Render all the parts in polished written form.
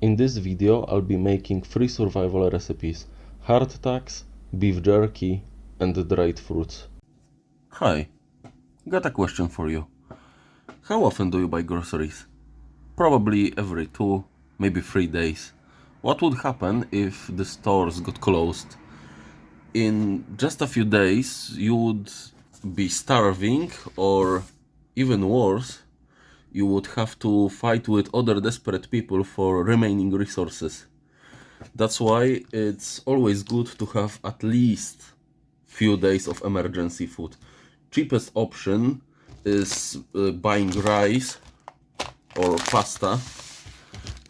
In this video I'll be making 3 survival recipes: hardtacks, beef jerky and dried fruits. Hi, got a question for you. How often do you buy groceries? Probably every 2, maybe 3 days. What would happen if the stores got closed? In just a few days you would be starving, or even worse, you would have to fight with other desperate people for remaining resources. That's why it's always good to have at least few days of emergency food. Cheapest option is buying rice or pasta.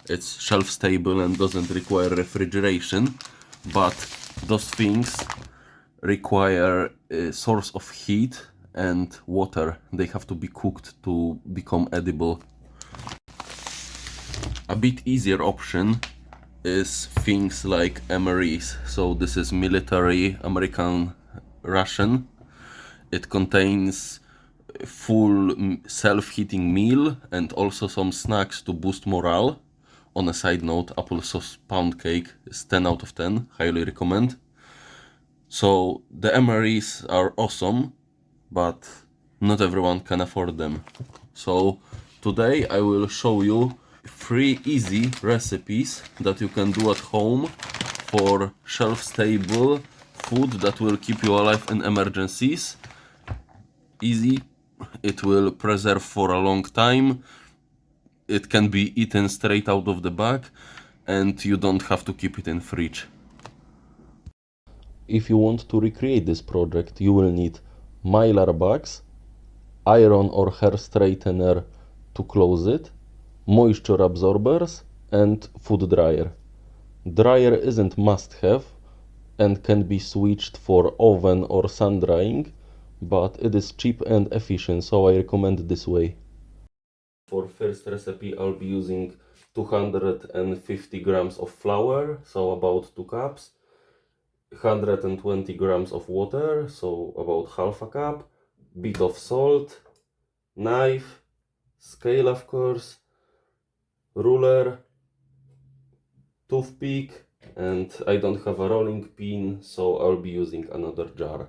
It's shelf stable and doesn't require refrigeration, but those things require a source of heat and water. They have to be cooked to become edible. A bit easier option is things like MREs. So this is military American ration. It contains full self-heating meal and also some snacks to boost morale. On a side note, applesauce pound cake is 10 out of 10, highly recommend. So the MREs are awesome, but not everyone can afford them. So today I will show you 3 easy recipes that you can do at home for shelf-stable food that will keep you alive in emergencies. Easy, it will preserve for a long time, it can be eaten straight out of the bag, and you don't have to keep it in fridge. If you want to recreate this project, you will need mylar bags, iron or hair straightener to close it, moisture absorbers and food dryer. Dryer isn't must-have and can be switched for oven or sun drying, but it is cheap and efficient, so I recommend this way. For first recipe I'll be using 250 grams of flour, so about 2 cups, 120 grams of water, so about half a cup, bit of salt, knife, scale of course, ruler, toothpick, and I don't have a rolling pin, so I'll be using another jar.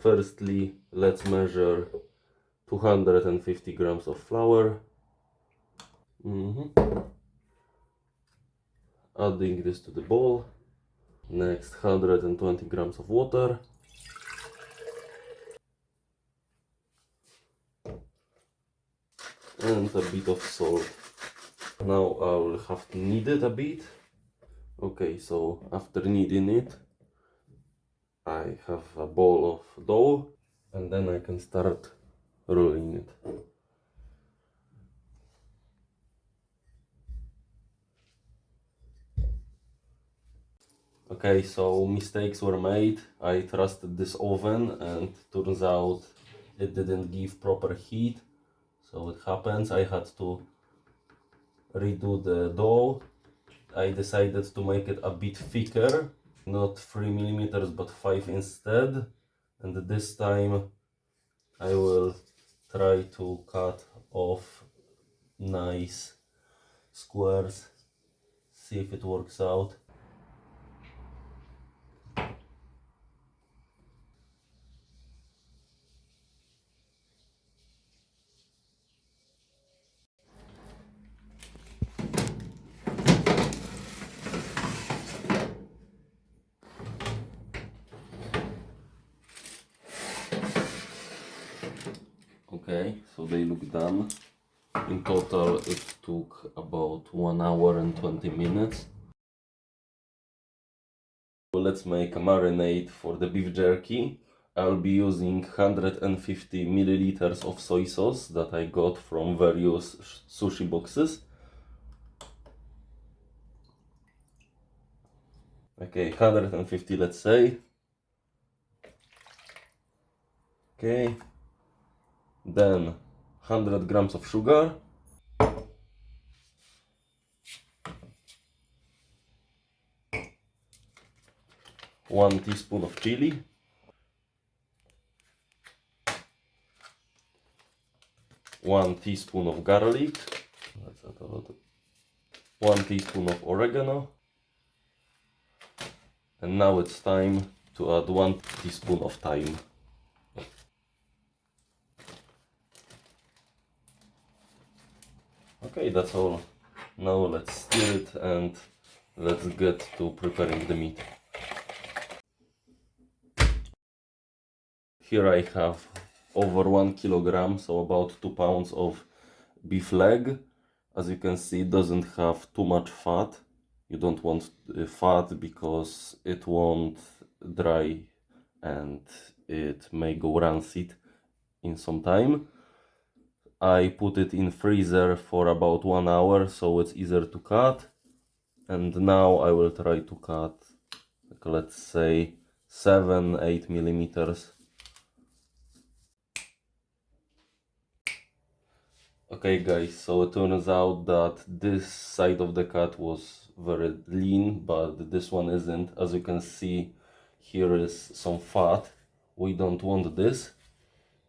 Firstly, let's measure 250 grams of flour. Adding this to the bowl. Next, 120 grams of water. And a bit of salt. Now I will have to knead it a bit. Okay, so after kneading it, I have a bowl of dough, and then I can start rolling it. Okay, so mistakes were made. I trusted this oven and turns out it didn't give proper heat. So it happens, I had to redo the dough. I decided to make it a bit thicker, not 3 millimeters but 5 instead. And this time I will try to cut off nice squares, see if it works out. Okay, so they look done. In total it took about 1 hour and 20 minutes. So let's make a marinade for the beef jerky. I'll be using 150 milliliters of soy sauce that I got from various sushi boxes. Okay, 150 let's say. Okay, then 100 grams of sugar, 1 teaspoon of chili, 1 teaspoon of garlic. Let's add a lot. 1 teaspoon of oregano. And now it's time to add 1 teaspoon of thyme. Okay, that's all. Now let's stir it and let's get to preparing the meat. Here I have over 1 kilogram, so about 2 pounds of beef leg. As you can see, it doesn't have too much fat. You don't want fat because it won't dry and it may go rancid in some time. I put it in freezer for about 1 hour so it's easier to cut. And now I will try to cut, like, let's say 7-8 millimeters. Okay guys, so it turns out that this side of the cut was very lean, but this one isn't. As you can see, here is some fat. We don't want this,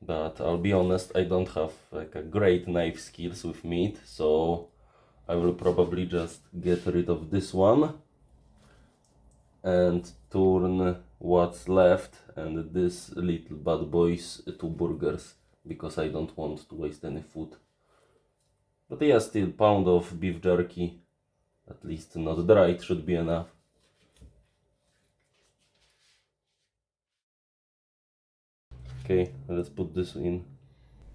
but I'll be honest, I don't have like a great knife skills with meat, so I will probably just get rid of this one and turn what's left and this little bad boys to burgers, because I don't want to waste any food. But yeah, still pound of beef jerky, at least not dry, it should be enough. Okay, let's put this in.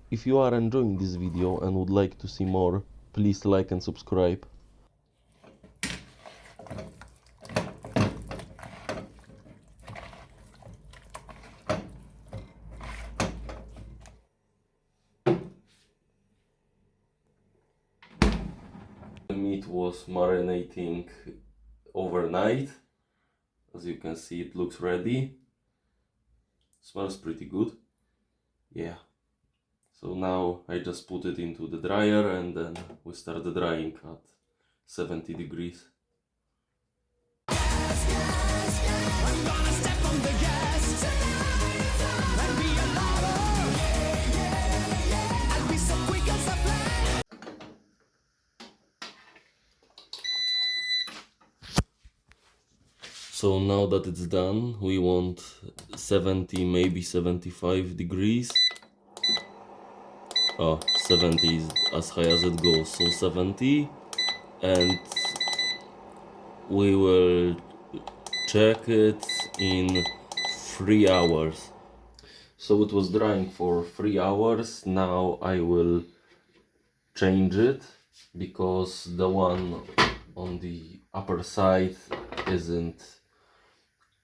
If you are enjoying this video and would like to see more, please like and subscribe. The meat was marinating overnight. As you can see, it looks ready. Smells pretty good. Yeah. So now I just put it into the dryer and then we start the drying at 70 degrees. So now that it's done, we want 70, maybe 75 degrees. Oh, 70 is as high as it goes, so 70. And we will check it in 3 hours. So it was drying for 3 hours. Now I will change it because the one on the upper side isn't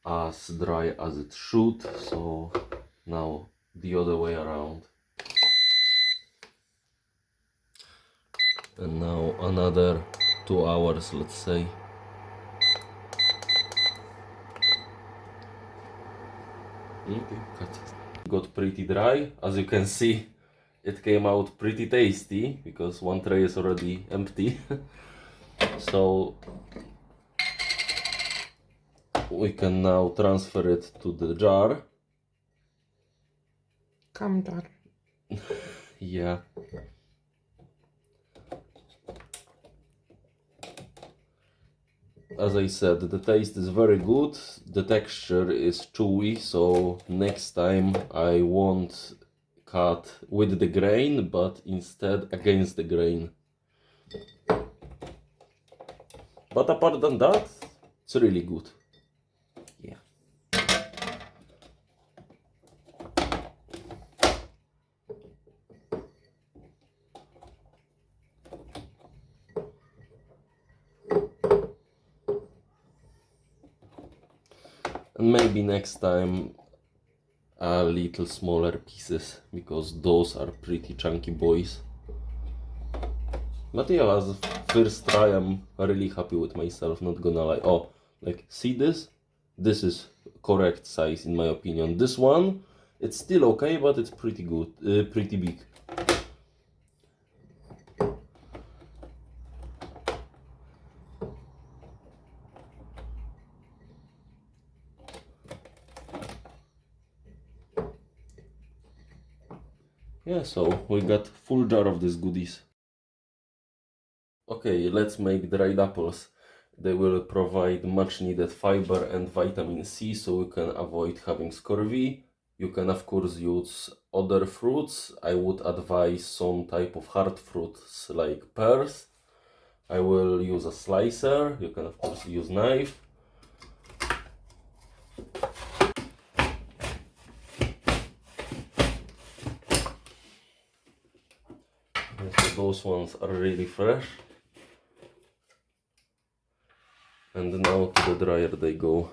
as dry as it should, so now the other way around. And now another 2 hours, let's say. Okay, cut. Got pretty dry. As you can see, it came out pretty tasty because one tray is already empty. So we can now transfer it to the jar. Come down. Yeah. As I said, the taste is very good, the texture is chewy, so next time I won't cut with the grain, but instead against the grain. But apart than that, it's really good. Yeah. And maybe next time a little smaller pieces, because those are pretty chunky boys. But yeah, as a first try, I'm really happy with myself, not gonna lie. Oh, like, see this? This is correct size in my opinion. This one, it's still okay, but it's pretty good, pretty big. Yeah, so we got full jar of these goodies. Okay, let's make dried apples. They will provide much needed fiber and vitamin C, so you can avoid having scurvy. You can of course use other fruits. I would advise some type of hard fruits like pears. I will use a slicer. You can of course use knife. So those ones are really fresh. And now to the dryer they go.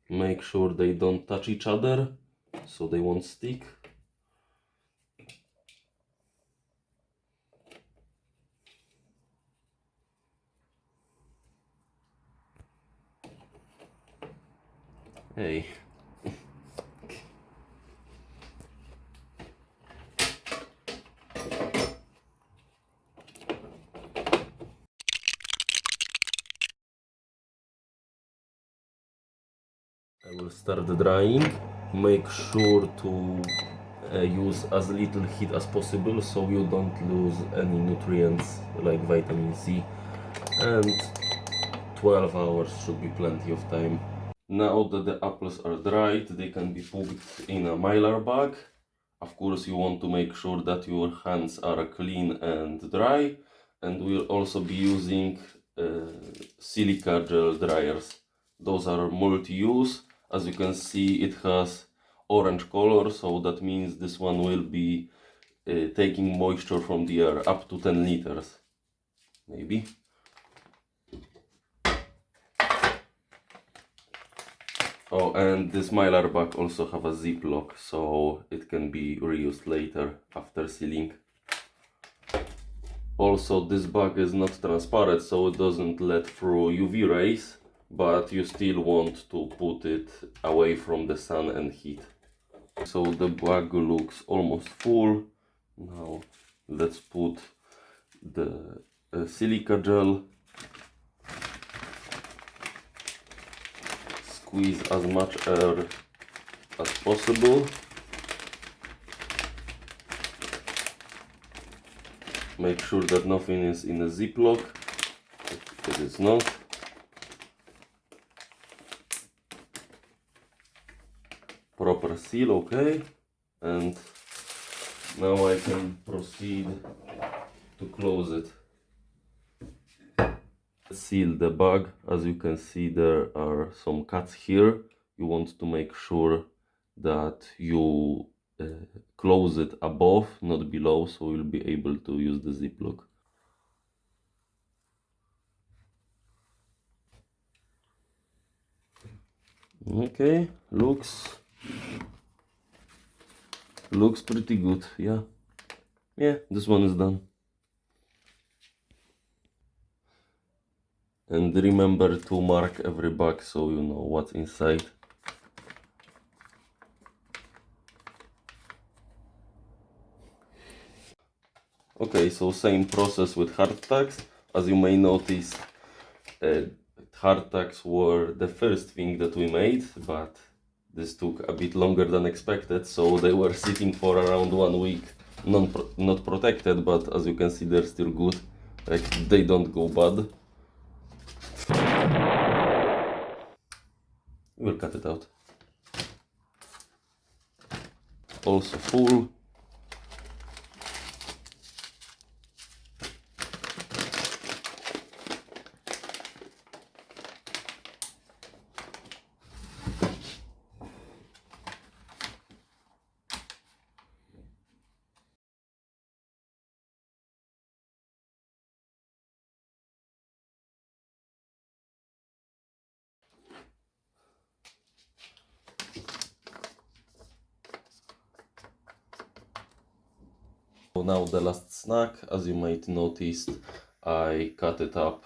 Make sure they don't touch each other so they won't stick. Hey. I will start drying. Make sure to use as little heat as possible so you don't lose any nutrients like vitamin C, and 12 hours should be plenty of time. Now that the apples are dried, they can be put in a mylar bag. Of course you want to make sure that your hands are clean and dry, and we'll also be using silica gel dryers. Those are multi-use. As you can see, it has orange color, so that means this one will be taking moisture from the air up to 10 liters, maybe. Oh, and this mylar bag also have a zip lock, so it can be reused later after sealing. Also, this bag is not transparent, so it doesn't let through UV rays, but you still want to put it away from the sun and heat. So the bag looks almost full. Now let's put the silica gel. Squeeze as much air as possible. Make sure that nothing is in a ziplock. It is not. Proper seal, okay. And now I can proceed to close it. Seal the bag. As you can see, there are some cuts here. You want to make sure that you close it above, not below, so you'll be able to use the ziplock. Okay, looks pretty good. Yeah, this one is done. And remember to mark every bag so you know what's inside. Okay, so same process with hardtacks. As you may notice, hardtacks were the first thing that we made, but this took a bit longer than expected, so they were sitting for around 1 week, not protected, but as you can see, they're still good. Like, they don't go bad. We'll cut it out. Also full. So now the last snack. As you might notice, I cut it up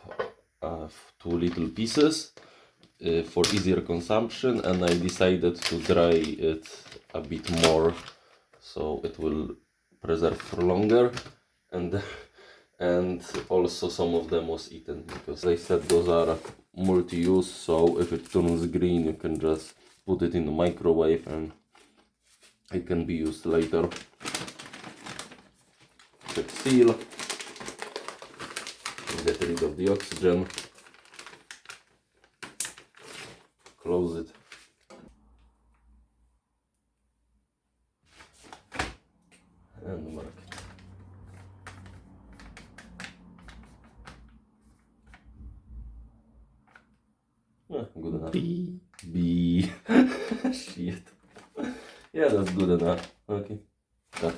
to little pieces for easier consumption, and I decided to dry it a bit more so it will preserve for longer. And also some of them was eaten because I said those are multi-use, so if it turns green you can just put it in the microwave and it can be used later. Check seal, get rid of the oxygen, close it. And mark it. Good enough. B. Shit. Yeah, that's good enough. Okay. Cut.